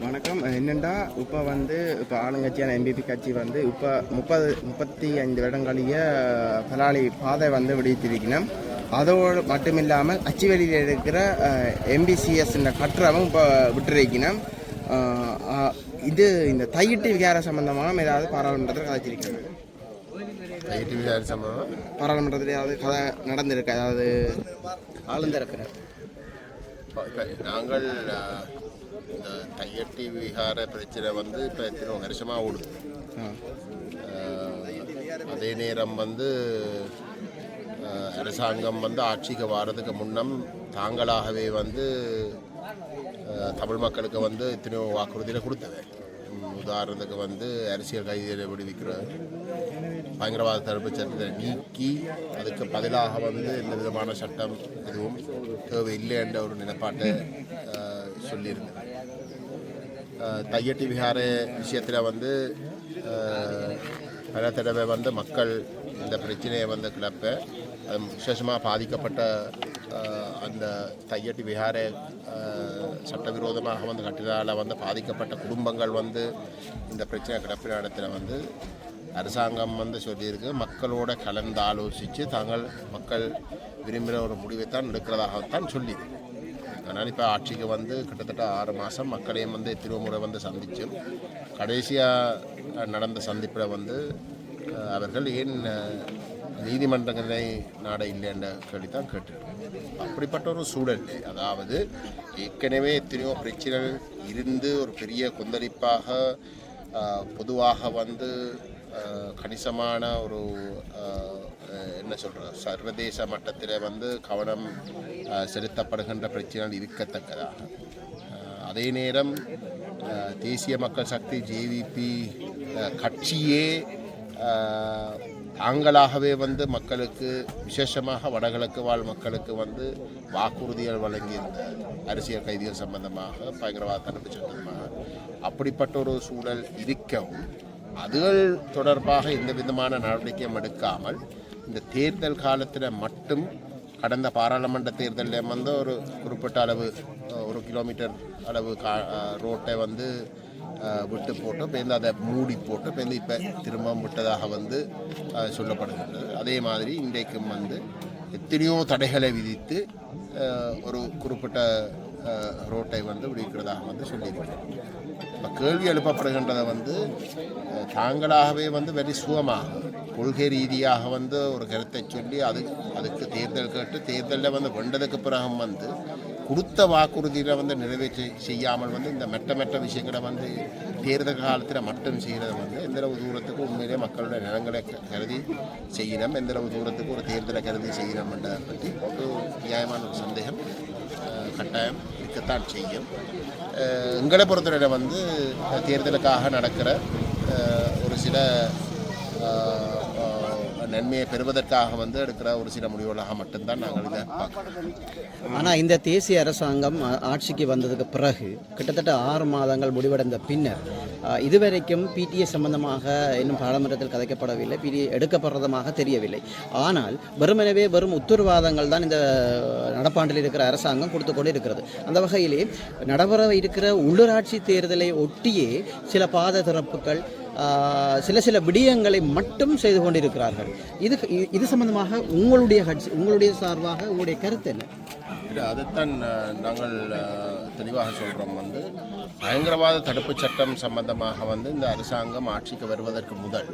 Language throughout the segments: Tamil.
வணக்கம். என்னென்னா இப்போ இப்போ ஆளுங்கட்சியான எம்பிபி கட்சி இப்போ 35 வருடங்களைய பலாளி பாதை விடுவித்திருக்கணும். அதோடு மட்டுமில்லாமல் அச்சுவெளியில் இருக்கிற MBCS கட்டுறவும் இப்போ விட்டுருக்கணும். இது இந்த தையிட்டு விகார சம்பந்தமாக ஏதாவது பாராளுமன்றத்தில் கதைச்சிருக்கிறது. தையிட்டு விகார சம்பந்தம் பாராளுமன்றத்தில் ஏதாவது கதை நடந்திருக்கு, அதாவது ஆளுந்தரப்பினர் நாங்கள் இந்த தையட்டி விகார பிரச்சனை இப்போ எத்தனை வருஷமாக ஓடுது. அதே நேரம் அரசாங்கம் ஆட்சிக்கு வர்றதுக்கு முன்னம் தாங்களாகவே தமிழ் மக்களுக்கு எத்தனையோ வாக்குறுதியில் கொடுத்தது. உதாரணத்துக்கு அரசியல் கைதிகளை விடுவிக்கிற பயங்கரவாத தடுப்பு சட்டத்தை நீக்கி அதுக்கு பதிலாக எந்த விதமான சட்டம் எதுவும் தேவையில்லை என்ற ஒரு நிலைப்பாட்டை சொல்லியிருந்தேன். தையட்டி விகார விஷயத்தில் பல தடவை மக்கள் இந்த பிரச்சனையை கிளப்ப அது விசேஷமாக பாதிக்கப்பட்ட அந்த தையட்டி விகார சட்டவிரோதமாக கட்டினால் பாதிக்கப்பட்ட குடும்பங்கள் இந்த பிரச்சனை கிளப்பின இடத்துல அரசாங்கம் சொல்லியிருக்கு, மக்களோட கலந்து ஆலோசித்து தாங்கள் மக்கள் விரும்புகிற ஒரு முடிவைத்தான் எடுக்கிறதாகத்தான் சொல்லியிருக்கு. ஆனால் இப்போ ஆட்சிக்கு கிட்டத்தட்ட 6 மாதம் மக்களையும் திருமுறை சந்தித்தோம். கடைசியாக நடந்த சந்திப்பில் அவர்கள் ஏன் நீதிமன்றங்களை நாட இல்லைன்ற கேள்வித்தான் கேட்டிருக்கோம். அப்படிப்பட்ட ஒரு சூழல், அதாவது ஏற்கனவே எத்தனையோ பிரச்சனைகள் இருந்து ஒரு பெரிய கொந்தளிப்பாக பொதுவாக கணிசமான ஒரு என்ன சொல்கிறது சர்வதேச மட்டத்தில் கவனம் செலுத்தப்படுகின்ற பிரச்சனைகள் இருக்கத்தக்கதாக, அதே நேரம் தேசிய மக்கள் சக்தி JVP கட்சியே தாங்களாகவே மக்களுக்கு விசேஷமாக வடகிழக்கு வாழ் மக்களுக்கு வாக்குறுதிகள் வழங்கியிருந்த அரசியல் கைதிகள் சம்பந்தமாக பயங்கரவாத தடுப்பு சம்பந்தமாக அப்படிப்பட்ட ஒரு சூழல் இருக்கவும் அதுகள் தொடர்பாக எந்த விதமான நடவடிக்கையும் எடுக்காமல் இந்த தேர்தல் காலத்தில் மட்டும் கடந்த பாராளுமன்ற தேர்தலில் ஒரு குறிப்பிட்ட அளவு 1 கிலோமீட்டர் அளவு ரோட்டை விட்டு போட்டு பேருந்து அதை மூடி போட்டு பேருந்து இப்போ திரும்பவும் விட்டதாக சொல்லப்படுகின்றது. அதே மாதிரி இன்றைக்கும் எத்தனையோ தடைகளை விதித்து ஒரு குறிப்பிட்ட ரோட்டை விடுவிக்கிறதாக சொல்லியிருக்கிறேன். இப்போ கேள்வி எழுப்பப்படுகின்றதை தாங்களாகவே வெரி சுகமாக கொள்கை ரீதியாக ஒரு கருத்தை சொல்லி அதுக்கு தேர்தல் கேட்டு தேர்தலில் வென்றதுக்கு பிறகு கொடுத்த வாக்குறுதியில் நிறைவேற்றி செய்யாமல் இந்த மெட்ட விஷயங்களை தேர்தல் காலத்தில் மட்டும் செய்கிறது எந்தளவு தூரத்துக்கு உண்மையிலே மக்களுடைய நிலங்களை கருதி செய்யணும், எந்தளவு தூரத்துக்கு ஒரு தேர்தலை கருதி செய்யணும் என்றதை பற்றி ஒரு நியாயமான ஒரு சந்தேகம் கட்டாயம் இருக்கத்தான் செய்யும். எங்களை பொறுத்தவரை தேர்தலுக்காக நடக்கிற ஒரு சில நன்மையை பெறுவதற்காக எடுக்கிற ஒரு சில முடிவுகளாக மட்டும்தான் நாங்கள் இதை பார்க்கிறோம். ஆனால் இந்த தேசிய அரசாங்கம் ஆட்சிக்கு வந்ததுக்கு பிறகு கிட்டத்தட்ட 6 மாதங்கள் முடிவடைந்த பின்னர் இதுவரைக்கும் PTA சம்பந்தமாக இன்னும் பாராளுமன்றத்தில் கதைக்கப்படவில்லை, PTA எடுக்கப்படுறதுமாக தெரியவில்லை. ஆனால் வெறும் உத்தரவாதங்கள் தான் இந்த நடப்பாண்டில் இருக்கிற அரசாங்கம் கொடுத்து கொண்டு இருக்கிறது. அந்த வகையிலே நடைபெற இருக்கிற உள்ளூராட்சி தேர்தலை ஒட்டியே சில பாத திறப்புகள் சில விடயங்களை மட்டும் செய்து கொண்டிருக்கிறார்கள். இது சம்பந்தமாக உங்களுடைய சார்பாக உங்களுடைய கருத்து என்ன? அதைத்தான் நாங்கள் தெளிவாக சொல்கிறோம். பயங்கரவாத தடுப்பு சட்டம் சம்பந்தமாக இந்த அரசாங்கம் ஆட்சிக்கு வருவதற்கு முதல்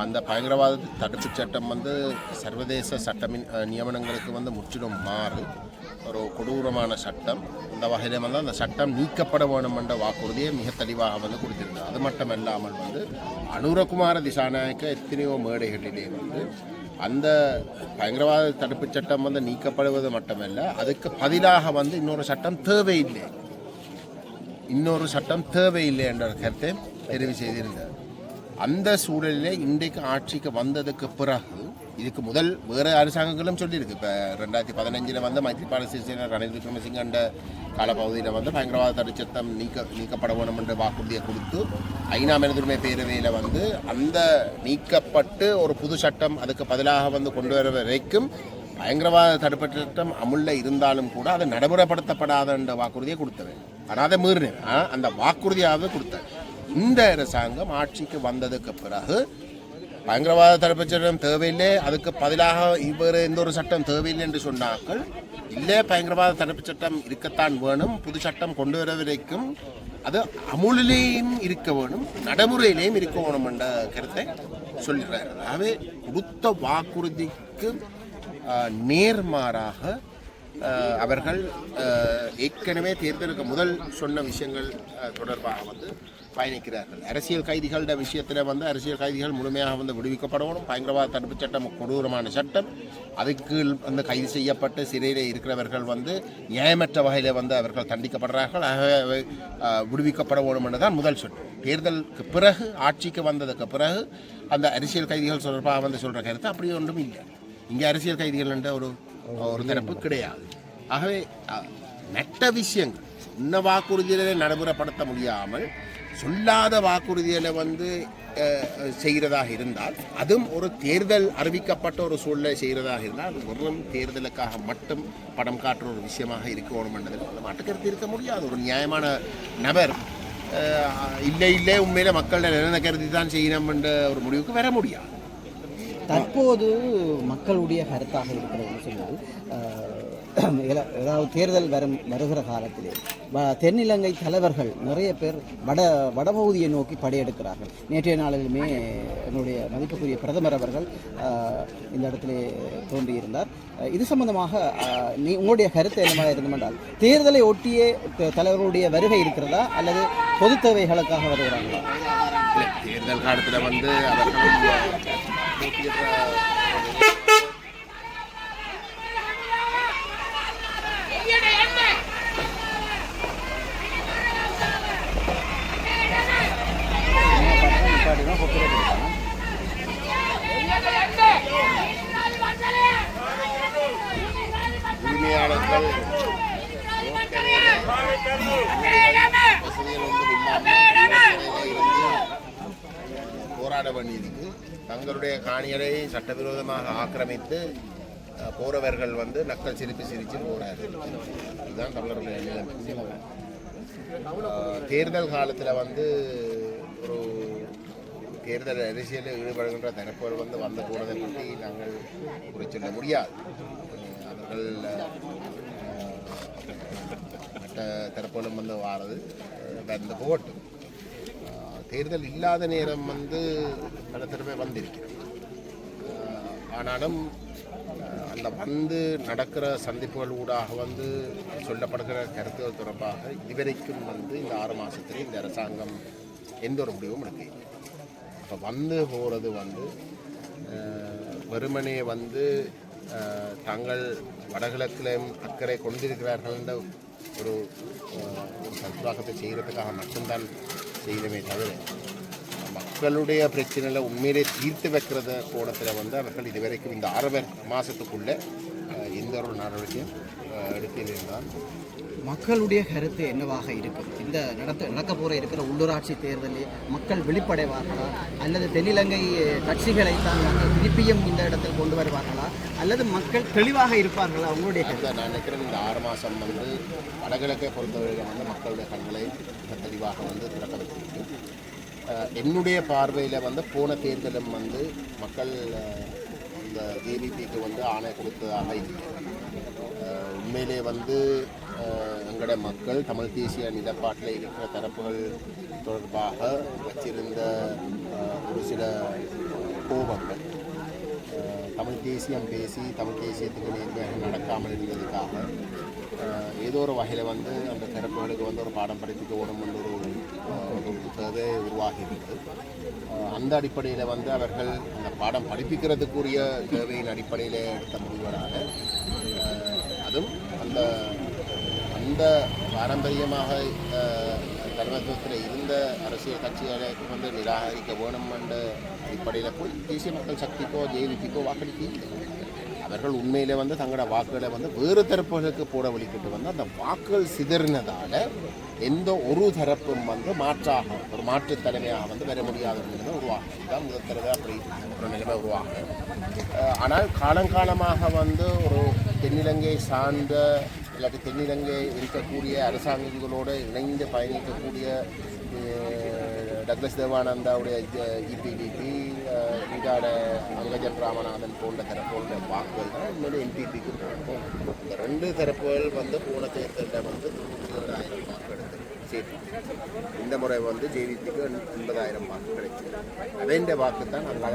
அந்த பயங்கரவாத தடுப்பு சட்டம் சர்வதேச சட்டமின் நியமனங்களுக்கு முற்றிலும் மாறு ஒரு கொடூரமான சட்டம். இந்த வகையில் அந்த சட்டம் நீக்கப்பட வேணும் என்ற வாக்குறுதியை மிக தெளிவாக கொடுத்திருந்தது. அது மட்டும் இல்லாமல் அனுரகுமார திசாநாயக்க எத்தனையோ மேடைகளிலே அந்த பயங்கரவாத தடுப்பு சட்டம் நீக்கப்படுவது மட்டுமல்ல, அதுக்கு பதிலாக இன்னொரு சட்டம் தேவையில்லை என்ற கருத்தை தெரிவு செய்திருந்தார். அந்த சூழலிலே இன்றைக்கு ஆட்சிக்கு வந்ததுக்கு பிறகு இதுக்கு முதல் வேறு அரசாங்கங்களும் சொல்லியிருக்கு. இப்போ 2015 மைத்ரிபால சிறிசேன ரணில் விக்ரமசிங்கண்ட காலப்பகுதியில் பயங்கரவாத தடுப்பு சட்டம் நீக்கப்பட வேணும் என்ற வாக்குறுதியை கொடுத்து ஐநா மனிதுரிமை பேரவையில் அந்த நீக்கப்பட்டு ஒரு புது சட்டம் அதுக்கு பதிலாக கொண்டு வர வரைக்கும் பயங்கரவாத தடுப்பு சட்டம் அமுல்ல இருந்தாலும் கூட அதை நடைமுறைப்படுத்தப்படாத என்ற வாக்குறுதியை கொடுத்தவை. ஆனால் அதை மீறினேன். அந்த வாக்குறுதியாவது கொடுத்தார். இந்த அரசாங்கம் ஆட்சிக்கு வந்ததுக்கு பிறகு பயங்கரவாத தடுப்புச் சட்டம் தேவையில்லை, அதுக்கு பதிலாக இவர் எந்த ஒரு சட்டம் தேவையில்லை என்று சொன்னார்கள். இல்லை, பயங்கரவாத தடுப்புச் சட்டம் இருக்கத்தான் வேணும், புது சட்டம் கொண்டு வர வரைக்கும் அது அமுலிலேயும் இருக்க வேணும், நடைமுறையிலேயும் இருக்க வேணும் என்ற கருத்தை சொல்கிறார். ஆகவே கொடுத்த வாக்குறுதிக்கு நேர்மாறாக அவர்கள் ஏற்கனவே தேர்தலுக்கு முதல் சொன்ன விஷயங்கள் தொடர்பாக வந்து பயணிக்கிறார்கள். அரசியல் கைதிகளோட விஷயத்தில் வந்து அரசியல் கைதிகள் முழுமையாக வந்து விடுவிக்கப்படணும். பயங்கரவாத தடுப்புச் சட்டம் கொடூரமான சட்டம். அதுக்கு வந்து கைது செய்யப்பட்டு சிறையில் இருக்கிறவர்கள் வந்து நியாயமற்ற வகையில் வந்து அவர்கள் தண்டிக்கப்படுறார்கள். ஆகவே விடுவிக்கப்பட வேண்டும் என்று தான் முதல் சொல். தேர்தலுக்கு பிறகு ஆட்சிக்கு வந்ததுக்கு பிறகு அந்த அரசியல் கைதிகள் தொடர்பாக வந்து சொல்கிற கருத்து அப்படி ஒன்றும் இல்லை. இங்கே அரசியல் கைதிகள் என்ற ஒரு தரப்பு கிடையாது. ஆகவே நட்ட விஷயங்கள் இன்ன வாக்குறுதிகளை நடைமுறைப்படுத்த முடியாமல் சொல்லாத வாக்குறுதிகளை வந்து செய்கிறதாக இருந்தால், அதுவும் ஒரு தேர்தல் அறிவிக்கப்பட்ட ஒரு சூழ்நிலை செய்கிறதாக இருந்தால், அது வெறும் தேர்தலுக்காக மட்டும் படம் காட்டுற ஒரு விஷயமாக இருக்கணும் என்றதில் மாட்டுக்கருத்து இருக்க முடியாது. ஒரு நியாயமான நபர் இல்லை உண்மையில மக்களோட நிலைமை கருதி தான் செய்யணும் என்ற ஒரு முடிவுக்கு வர முடியாது. தற்போது மக்களுடைய கருத்தாக இருக்கிறது சொல்வது, ஏதாவது தேர்தல் வருகிற காலத்திலே தென்னிலங்கை தலைவர்கள் நிறைய பேர் வடபகுதியை நோக்கி படையெடுக்கிறார்கள். நேற்றைய நாளிலுமே என்னுடைய மதிப்புக்குரிய பிரதமர் அவர்கள் இந்த இடத்திலே தோன்றியிருந்தார். இது சம்பந்தமாக உங்களுடைய கருத்து என்னவாக இருந்தமென்றால், தேர்தலை ஒட்டியே தலைவர்களுடைய வருகை இருக்கிறதா அல்லது பொது தேவைகளுக்காக வருகிறாங்களா? தேர்தல் காலத்தில் வந்து அவர்கள் உரிமையாளர்கள் போராட வேண்டியிருக்கு. தங்களுடைய காணிகளை சட்டவிரோதமாக ஆக்கிரமித்து போறவர்கள் வந்து நக்கல் சிரிச்சு போறார்கள். இதுதான் தமிழர்களுடைய நிலைமை. தேர்தல் காலத்தில் வந்து ஒரு தேர்தல் அரசியலில் ஈடுபடுகின்ற தரப்புகள் வந்து வந்த போனதை பற்றி நாங்கள் குறிச்சொல்ல முடியாது. அவர்கள் மற்ற தரப்புகளும் வந்து வாரது வந்து போகட்டும். தேர்தல் இல்லாத நேரம் வந்து பல தடவை வந்திருக்கிறது. ஆனாலும் அந்த வந்து நடக்கிற சந்திப்புகள் ஊடாக வந்து சொல்லப்படுகிற கருத்துக்கள் தொடர்பாக இதுவரைக்கும் வந்து இந்த 6 மாதத்துல இந்த அரசாங்கம் எந்த ஒரு முடிவும் எடுக்கல. அப்போ வந்து போகிறது வந்து வெறுமனே வந்து தாங்கள் வடகிழக்கிலும் அக்கறை கொண்டிருக்கிறார்கள் என்ற ஒரு சத்வாகத்தை செய்கிறதுக்காக மட்டும்தான் செய்யணுமே தவிர மக்களுடைய பிரச்சனைகளை உண்மையிலே தீர்த்து வைக்கிறத கோணத்தில் வந்து அவர்கள் இதுவரைக்கும் இந்த 6 மாதத்துக்குள்ளே எந்த ஒரு நடவடிக்கையும் எடுத்திருந்தால். மக்களுடைய கருத்து என்னவாக இருக்கும்? இந்த நடக்க போகிற இருக்கிற உள்ளூராட்சி தேர்தலில் மக்கள் வெளிப்படைவார்களா அல்லது தென்னிலங்கை கட்சிகளை தான் திருப்பியும் இந்த இடத்தில் கொண்டு வருவார்களா அல்லது மக்கள் தெளிவாக இருப்பார்களா? உங்களுடைய கருத்து? நான் நினைக்கிறேன் இந்த 6 மாதம் வந்து வடகிழக்கை பொறுத்தவரைக்கும் வந்து மக்களுடைய கண்களை தெளிவாக வந்து திறக்க வைத்திருக்கும். என்னுடைய பார்வையில் வந்து போன தேர்தலும் வந்து மக்கள் இந்த ஜேவிபிக்கு வந்து ஆணை கொடுத்ததாக இல்லை. உண்மையிலே வந்து எங்களுடைய மக்கள் தமிழ் தேசிய நிலப்பாட்டில் இருக்கிற தரப்புகள் தொடர்பாக வச்சிருந்த ஒரு சில கோபங்கள், தமிழ் தேசியம் பேசி தமிழ் தேசியத்துக்கு நேர்மையாக நடக்காமல் இருந்ததுக்காக ஏதோ ஒரு வகையில் வந்து அந்த தரப்புகளுக்கு வந்து ஒரு பாடம் படிப்பிக்க ஓடும் ஒரு தேவை உருவாகியிருந்தது. அந்த அடிப்படையில் வந்து அவர்கள் அந்த பாடம் படிப்பிக்கிறதுக்குரிய தேவையின் அடிப்படையில் எடுத்த முடிவுகளாக அதுவும் அந்த பாரம்பரியமாக தலைமைத்துவத்தில் இருந்த அரசியல் கட்சிகளை வந்து நிராகரிக்க வேணும் என்ற அடிப்படையில் போய் தேசிய மக்கள் சக்திக்கோ ஜேவிபிக்கோ வாக்களிக்க அவர்கள் உண்மையிலே வந்து தங்களோட வாக்குகளை வந்து வேறு தரப்புகளுக்கு போட வழிக்கிட்டு வந்து அந்த வாக்குகள் சிதறினதால் எந்த ஒரு தரப்பும் வந்து மாற்றாக ஒரு மாற்றுத் தலைமையாக வந்து வர முடியாத நிலைமை உருவாகும். இதுதான் முதல் தடவை அப்படி ஒரு நிலைமை உருவாகும். ஆனால் காலங்காலமாக வந்து ஒரு தென்னிலங்கை சார்ந்த இல்லாட்டி தென்னிலங்கை இருக்கக்கூடிய அரசாங்கங்களோடு இணைந்து பயணிக்கக்கூடிய டக்ளஸ் தேவானந்தாவுடைய இபிடிபி இங்காட அங்கஜன் ராமநாதன் போன்ற தரப்புகளுடைய வாக்குகள் தான் இன்னொரு என்பிபிக்கு போகும். இந்த 2 தரப்புகள் வந்து போன தேர்தலில் வந்து 97,000 வாக்கு எடுத்து சரி இந்த முறை வந்து ஜேவிபிக்கு 80,000 வாக்கு கிடைச்சது. அதே வாக்கு தான் அங்கால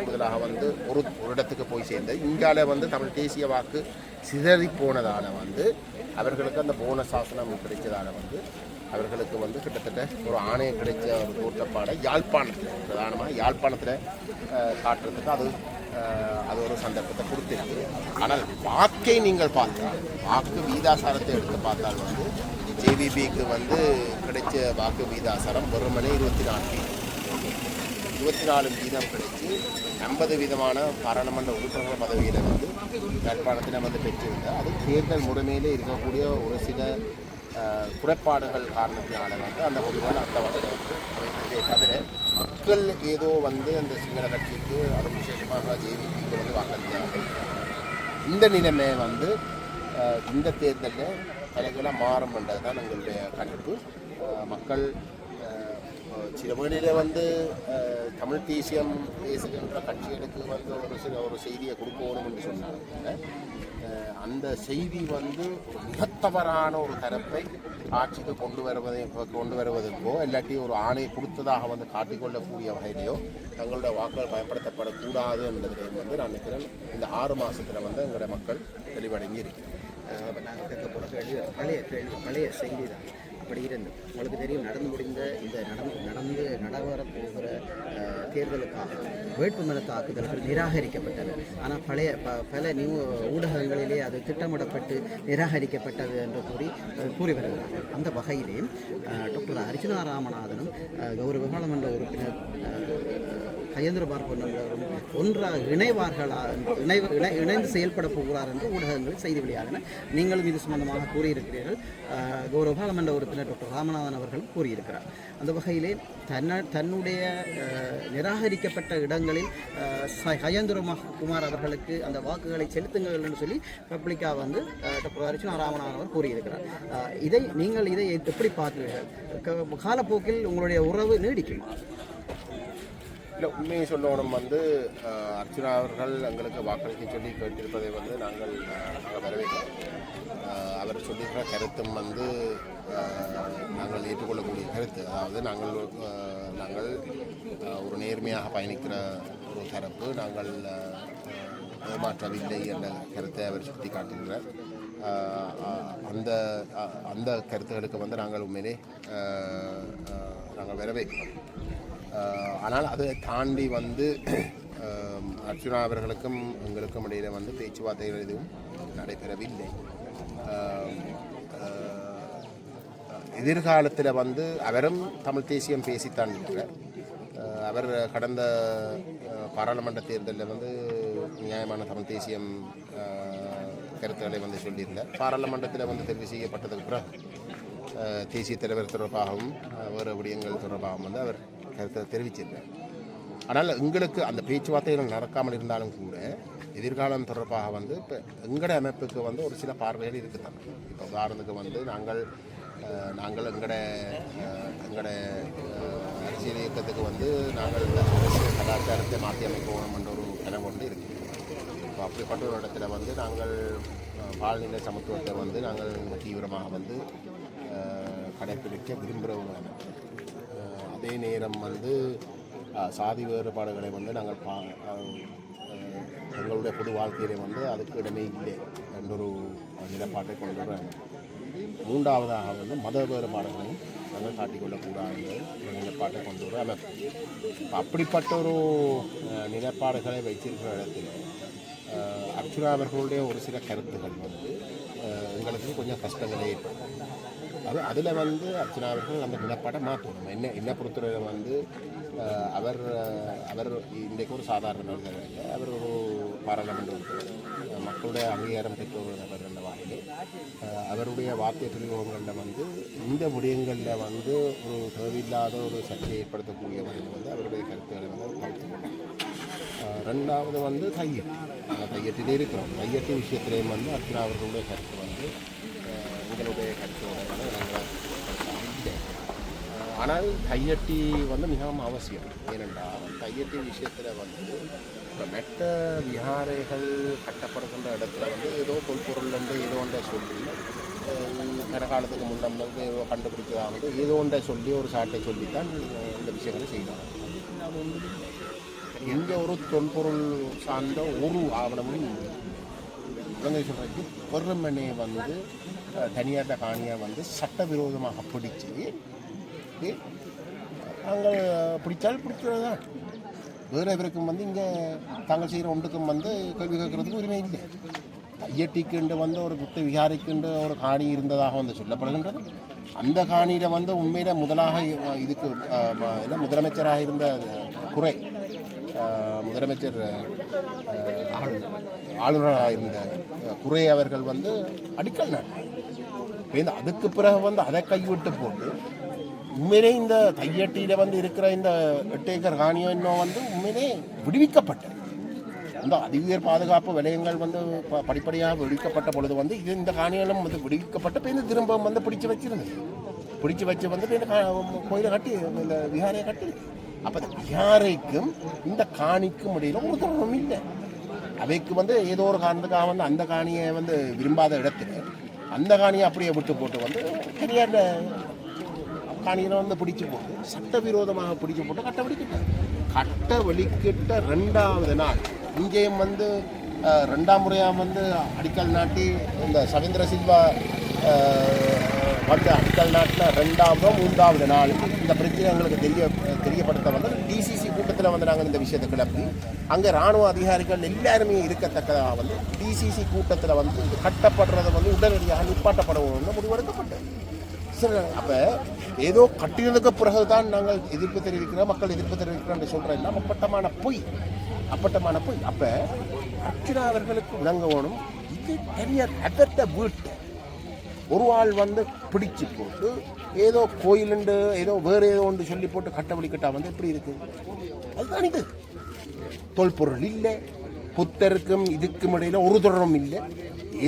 முதலாக வந்து ஒரு இடத்துக்கு போய் சேர்ந்தது. இங்கால வந்து தமிழ் தேசிய வாக்கு சிதறி போனதால வந்து அவர்களுக்கு அந்த போனஸ் சாசனம் கிடைச்சதால வந்து அவர்களுக்கு வந்து கிட்டத்தட்ட ஒரு ஆணையம் கிடைச்ச ஒரு தோற்றப்பாடை யாழ்ப்பாணத்தில் பிரதானமாக யாழ்ப்பாணத்தில் காட்டுறதுக்கு அது ஒரு சந்தர்ப்பத்தை கொடுத்துருக்கு. ஆனால் வாக்கை நீங்கள் பார்த்தால் வாக்கு வீதாசாரத்தை எடுத்து பார்த்தால் வந்து ஜேவிபிக்கு வந்து கிடைச்ச வாக்கு வீதாசாரம் வெறுமனே 24 வீதம் கிடைச்சி 50% பாராளுமன்ற உறுப்பினர் பதவியில் வந்து யாழ்ப்பாணத்தில் வந்து பெற்றிருந்தால் அது தேர்தல் முறைமையிலே இருக்கக்கூடிய ஒரு சில குறைபாடுகள் காரணத்தினால வந்து அந்த முடிவுகள் அந்த வகையில் வந்து அமைந்ததே தவிர மக்கள் ஏதோ வந்து அந்த சிங்கள கட்சிக்கு அது விசேஷமாக ஜேவிபிக்கு வந்து வாக்களித்தார்கள். இந்த நிலைமை வந்து இந்த தேர்தலில் தலைகளாக மாறும் என்றது தான் எங்களுடைய கணிப்பு. மக்கள் சில வேளையில் வந்து தமிழ் தேசியம் பேசுகின்ற கட்சிகளுக்கு வந்து ஒரு செய்தியை கொடுக்கணும் என்று சொன்னாங்க. அந்த செய்தி வந்து ஒரு மிகத்தவறான ஒரு தரப்பை ஆட்சிக்கு கொண்டு வருவதற்கோ இல்லாட்டி ஒரு ஆணை கொடுத்ததாக வந்து காட்டிக்கொள்ளக்கூடிய வகையிலையோ தங்களுடைய வாக்குகள் பயன்படுத்தப்படக்கூடாது என்பதிலையும் வந்து நான் நினைக்கிறேன் இந்த 6 மாதத்தில் வந்து எங்களுடைய மக்கள் தெளிவடங்கி இருக்கிறேன். நாங்கள் கேட்க போகிற கேள்வி பழைய செய்தி தான். அப்படி இருந்து உங்களுக்கு தெரியும் நடந்து முடிந்த இந்த நடைபெறப்போகிற தேர்தலுக்காக வேட்புமனு தாக்குதல்கள் நிராகரிக்கப்பட்டது. ஆனால் பல ஊடகங்களிலே அது திட்டமிடப்பட்டு நிராகரிக்கப்பட்டது என்று கூறி வருகிறார்கள். அந்த வகையிலே டாக்டர் அர்ச்சுனா ராமநாதனும் ஒரு பாராளுமன்ற உறுப்பினர் கஜேந்திரபார் பொன்னம்பலரும் ஒன்றாக இணைந்து செயல்பட போகிறார் என்று ஊடகங்களில் செய்தி வெளியாகின. நீங்களும் இது சம்பந்தமாக கூறியிருக்கிறீர்கள். கௌரவ பாராளுமன்ற உறுப்பினர் டாக்டர் ராமநாதன் அவர்களும் கூறியிருக்கிறார். அந்த வகையிலே தன்னுடைய நிராகரிக்கப்பட்ட இடங்களில் கஜேந்திரகுமார் அவர்களுக்கு அந்த வாக்குகளை செலுத்துங்கள் என்று சொல்லி பப்ளிக்காக வந்து டாக்டர் அர்ச்சுனா ராமநாதன் அவர் கூறியிருக்கிறார். நீங்கள் இதை எப்படி பார்க்கிறீர்கள்? காலப்போக்கில் உங்களுடைய உறவு நீடிக்குமா? இல்லை, உண்மையை சொல்லணும் வந்து அர்ச்சுனா அவர்கள் எங்களுக்கு வாக்களிக்க சொல்லி கேட்டிருப்பதை வந்து நாங்கள் வரவேற்கிறோம். அவர் சொல்லியிருக்கிற கருத்தும் வந்து நாங்கள் ஏற்றுக்கொள்ளக்கூடிய கருத்து. அதாவது நாங்கள் ஒரு நேர்மையாக பயணிக்கிற ஒரு தரப்பு, நாங்கள் ஏமாற்றவில்லை என்ற கருத்தை அவர் சுட்டி காட்டுகிறார். அந்த கருத்துகளுக்கு வந்து நாங்கள் உண்மையிலே நாங்கள் வரவேற்கிறோம். ஆனால் அதை தாண்டி வந்து அர்ச்சுனா அவர்களுக்கும் எங்களுக்கும் இடையில் வந்து பேச்சுவார்த்தைகள் எதுவும் நடைபெறவில்லை. எதிர்காலத்தில் வந்து அவரும் தமிழ் தேசியம் பேசித்தான் இருக்கிறார். அவர் கடந்த பாராளுமன்ற தேர்தலில் வந்து நியாயமான தமிழ் தேசியம் கருத்துக்களை வந்து சொல்லியிருந்தார். பாராளுமன்றத்தில் வந்து தெரிவு செய்யப்பட்டதுக்கு பிறகு தேசிய தலைவர் தொடர்பாகவும் வேறு விடயங்கள் தொடர்பாகவும் வந்து அவர் கருத்தை தெரிவிச்சிருந்தார். ஆனால் எங்களுக்கு அந்த பேச்சுவார்த்தைகள் நடக்காமல் இருந்தாலும் கூட எதிர்காலம் தொடர்பாக வந்து இப்போ எங்களோட அமைப்புக்கு வந்து ஒரு சில பார்வைகள் இருக்குதான். இப்போ உதாரணத்துக்கு வந்து நாங்கள் எங்களோட அரசியல் இயக்கத்துக்கு வந்து நாங்கள் அரசியல் கலாச்சாரத்தை மாற்றி அமைக்கணும் என்ற ஒரு கனவு கொண்டு இருக்குது. இப்போ அப்படிப்பட்ட ஒரு இடத்துல வந்து நாங்கள் பால்நிலை சமத்துவத்தை வந்து நாங்கள் தீவிரமாக வந்து கடைப்பிடிக்க விரும்புகிறவங்க. அதே நேரம் வந்து சாதி வேறுபாடுகளை வந்து நாங்கள் எங்களுடைய பொது வாழ்க்கையிலே வந்து அதுக்கு இடமே இல்லை என்றொரு நிலைப்பாட்டை கொண்டு வராங்க. 3ஆவதாக வந்து மத வேறுபாடுகளையும் நாங்கள் காட்டிக்கொள்ளக்கூடாது என்ற நிலைப்பாட்டை கொண்டு வர அமைப்பு. அப்படிப்பட்ட ஒரு நிலைப்பாடுகளை வைத்திருக்கிற இடத்துல அர்ச்சுனா அவர்களுடைய ஒரு சில கருத்துக்கள் வந்து எங்களுக்கு கொஞ்சம் கஷ்டங்களே ஏற்படும். அதில் வந்து அர்ச்சுனா அவர்கள் அந்த நிலப்பாட்டை மாற்றணும். என்ன பொறுத்தவரை வந்து அவர் இன்றைக்கு ஒரு சாதாரண நபர் இல்லை. அவர் ஒரு பாராளுமன்ற உறுப்பினர், மக்களுடைய அங்கீகாரம் பெற்ற ஒரு நபர் என்ற வகையில் அவருடைய வார்த்தை பிரயோகங்களில் வந்து இந்த விடயங்களில் வந்து ஒரு தேவையில்லாத ஒரு சர்ச்சையை ஏற்படுத்தக்கூடிய வகையில் வந்து அவருடைய கருத்துக்களை வந்து கருத்து. 2வது வந்து கையெட்டு, நாங்கள் கையெட்டிலே இருக்கிறோம். கையெட்டு விஷயத்திலேயும் வந்து அர்ச்சுனா அவர்களுடைய கருத்து வந்து என்னுடைய கருத்தோடு நாங்கள் இல்லை. ஆனால் கையட்டி வந்து மிகவும் அவசியம். ஏனென்றால் கையட்டி விஷயத்தில் வந்து இப்போ மெட்ட விஹாரைகள் கட்டப்படுகின்ற இடத்துல வந்து ஏதோ தொல்பொருள் வந்து ஏதோ ஒன்றை சொல்லி கனகாலத்துக்கு முன்னம் வந்து ஏதோ கண்டுபிடிச்சதாக வந்து ஏதோ ஒன்றை சொல்லி ஒரு சாட்டை சொல்லித்தான் இந்த விஷயங்களை செய்யலாம். எங்கே ஒரு தொல்பொருள் சார்ந்த ஒரு ஆவணமும் இவங்க சொல்கிறதுக்கு பெருமனே வந்து தனியார்ட காணியாக வந்து சட்டவிரோதமாக பிடிச்சி நாங்கள் பிடிச்சால் பிடிக்கிறது தான். வேறு இவருக்கும் வந்து இங்கே தாங்கள் செய்கிற ஒன்றுக்கும் வந்து கேள்வி கேட்கறதுக்கு உரிமை இல்லை. கையட்டிக்குண்டு வந்து ஒரு புத்த விகாரிக்குண்டு ஒரு காணி இருந்ததாக வந்து சொல்லப்படுகின்றது. அந்த காணியில் வந்து உண்மையில முதலாக இதுக்கு முதலமைச்சராக இருந்த குறை முதலமைச்சர் ஆளுநராக இருந்த குறை அவர்கள் வந்து அடிக்கல் நாட்டு அதுக்கு பிறகு வந்து அதை கைவிட்டு போட்டு உண்மையிலே இந்த கையட்டியில் வந்து இருக்கிற இந்த 8 ஏக்கர் காணியம் இன்னும் வந்து உண்மையிலே விடுவிக்கப்பட்டது. இந்த அதிஉயர் பாதுகாப்பு விலையங்கள் வந்து படிப்படியாக விடுவிக்கப்பட்ட பொழுது வந்து இது இந்த காணிகளும் வந்து விடுவிக்கப்பட்ட இப்போ இந்த திரும்ப வந்து பிடிச்சி வச்சிருந்தது. பிடிச்சி வச்சு வந்து இந்த கோயிலை கட்டி இந்த விஹாரையை கட்டி அப்போ இந்த விஹாரைக்கும் இந்த காணிக்கும் இடையில் ஒரு தொடர்பும் இல்லை. அவைக்கு வந்து ஏதோ ஒரு காரணத்துக்காக வந்து அந்த காணியை வந்து விரும்பாத இடத்துல அந்த காணியை அப்படியே விட்டு போட்டு வந்து தனியார் காணியில் வந்து பிடிச்சி போட்டு சட்டவிரோதமாக பிடிச்சி போட்டு கட்ட வலிக்கிட்ட 2வது நாள் இங்கேயும் வந்து 2ஆம் முறையாக வந்து அடிக்கல் நாட்டி இந்த சவேந்திர சில்வா வந்து அடிக்கல் நாட்டில் 3வது நாள் இந்த பிரச்சனை எங்களுக்கு தெரியப்படுத்த வந்து டிசிசி கூட்டத்தில் வந்து நாங்கள் இந்த விஷயத்தை கிளப்பி அங்கே இராணுவ அதிகாரிகள் எல்லாருமே இருக்கத்தக்கதாக வந்து டிசிசி கூட்டத்தில் வந்து கட்டப்படுறதை வந்து உடனடியாக நிப்பாட்டப்படணும்னு முடிவெடுக்கப்பட்டது. சரி, அப்போ ஏதோ கட்டினதுக்கு பிறகு தான் நாங்கள் எதிர்ப்பு தெரிவிக்கிறோம், மக்கள் எதிர்ப்பு தெரிவிக்கிறோம் சொல்கிறோம். எல்லாம் அப்பட்டமான பொய். அப்போ அர்ச்சனா அவர்களுக்கு விளங்கணும். இது தனியார் அவர்த்த வீட்டு ஒரு ஆள் வந்து பிடிச்சி போட்டு ஏதோ கோயிலுண்டு ஏதோ வேறு ஏதோ ஒன்று சொல்லி போட்டு கட்டவழிக்கட்டா வந்து எப்படி இருக்கு? அதுதான் இது. தொல்பொருள் இல்லை, புத்தருக்கும் இதுக்கும் இடையில் ஒரு தொடரும் இல்லை.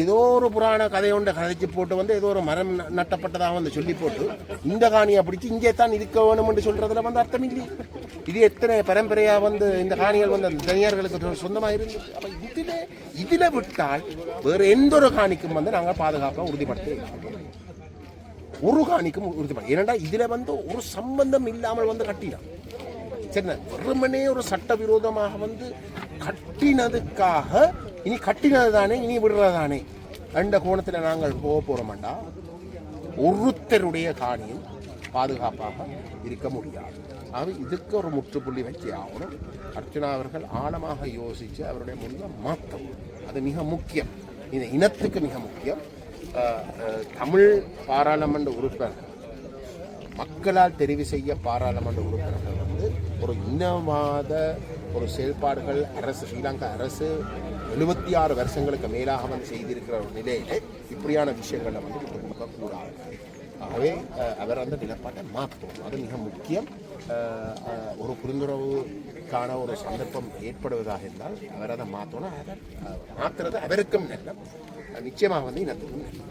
ஏதோ ஒரு புராண கதையொன்றை கதைச்சு போட்டு வந்து ஏதோ ஒரு மரம் நட்டப்பட்டதாக வந்து சொல்லி போட்டு இந்த காணியை பிடிச்சி இங்கே தான் இருக்க வேணும்னு சொல்கிறதுல வந்து அர்த்தம் இல்லை. இது எத்தனை பரம்பரையாக வந்து இந்த காணிகள் வந்து அந்த தனியார்களுக்கு சொந்தமாக இருந்து அப்போ இதில் விட்டால் வேறு எந்த ஒரு காணிக்கும் வந்து நாங்கள் பாதுகாப்பாக உறுதிப்படுத்த ஒரு காணிக்கும் உறுதிப்படுத்த. ஏனென்றா இதில் வந்து ஒரு சம்பந்தம் இல்லாமல் வந்து கட்டினோம். சரிண்ணா, வெறுமனே ஒரு சட்டவிரோதமாக வந்து கட்டினதுக்காக இனி கட்டினது தானே இனி விடுறதானே அந்த கோணத்தில் நாங்கள் போக போகிறோம்டா ஒருத்தருடைய காணியில் பாதுகாப்பாக இருக்க முடியாது. ஆக இதுக்கு ஒரு முற்றுப்புள்ளி வச்சு ஆகணும். அர்ச்சனா அவர்கள் ஆழமாக யோசித்து அவருடைய முடிவை மாற்றம் அது மிக முக்கியம். இந்த இனத்துக்கு மிக முக்கியம். தமிழ் பாராளுமன்ற உறுப்பினர்கள் மக்களால் தெரிவு செய்ய பாராளுமன்ற உறுப்பினர்கள் வந்து ஒரு இனவாத ஒரு செயல்பாடுகள் அரசு ஸ்ரீலங்கா அரசு 76 வருஷங்களுக்கு மேலாக வந்து செய்திருக்கிற ஒரு நிலையில இப்படியான விஷயங்களை வந்து விட்டு கொடுக்கக்கூடாது. ஆகவே அவர் அந்த நிலப்பாட்டை மாற்றும். அது மிக முக்கியம். ஒரு புரிந்துணர்வுக்கான ஒரு சந்தர்ப்பம் ஏற்படுவதாக இருந்தால் அவர் அதை மாற்றணும். அதை மாற்றுறது அவருக்கும் நல்லம், நிச்சயமாக வந்து இனத்துக்கும் நல்லம்.